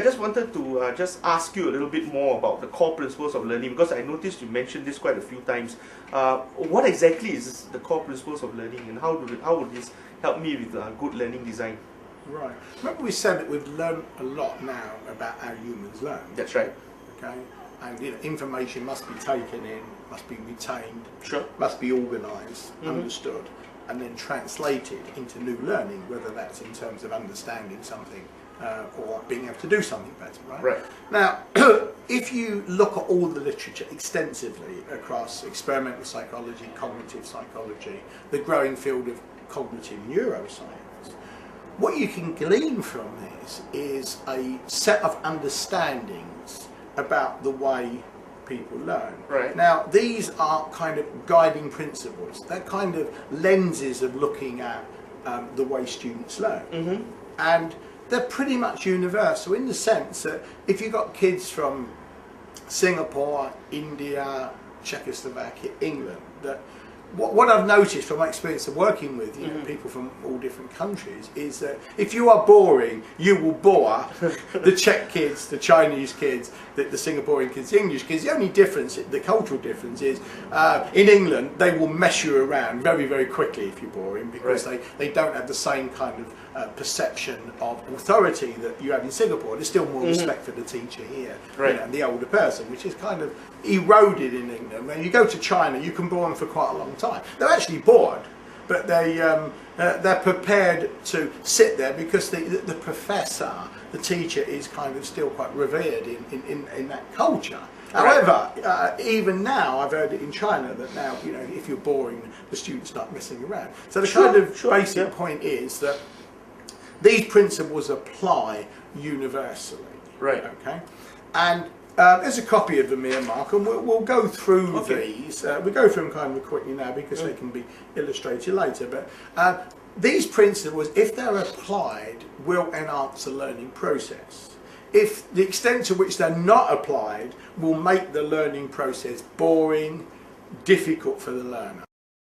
I just wanted to just ask you a little bit more about the core principles of learning, because I noticed you mentioned this quite a few times. What exactly is the core principles of learning, and how would this help me with good learning design? Right. Remember we said that we've learned a lot now about how humans learn. That's right. Okay. And information must be taken in, must be retained, Sure. must be organised, understood, and then translated into new learning, whether that's in terms of understanding something or being able to do something better, right? Right. Now, if you look at all the literature extensively across experimental psychology, cognitive psychology, the growing field of cognitive neuroscience, what you can glean from this is a set of understandings about the way people learn. Right. Now, these are kind of guiding principles. They're kind of lenses of looking at the way students learn. And they're pretty much universal in the sense that if you've got kids from Singapore, India, Czechoslovakia, England, that what I've noticed from my experience of working with people from all different countries is that if you are boring, you will bore the Czech kids, the Chinese kids, the Singaporean kids, the English kids. The only difference, the cultural difference is in England they will mess you around very, very quickly if you're boring, because they don't have the same kind of perception of authority that you have in Singapore. There's still more respect for the teacher here, and the older person, which is kind of eroded in England. When you go to China, you can bore them for quite a long time. They're actually bored, but they're prepared to sit there because the professor, the teacher, is kind of still quite revered in that culture. However, even now, I've heard it in China that now, if you're boring, the students start messing around. So the kind of basic point is that these principles apply universally. Right. Okay. And there's a copy of them here, Mark, and we'll go through these. We go through them kind of quickly now because they can be illustrated later. But these principles, if they're applied, will enhance the learning process. If the extent to which they're not applied will make the learning process boring, difficult for the learner.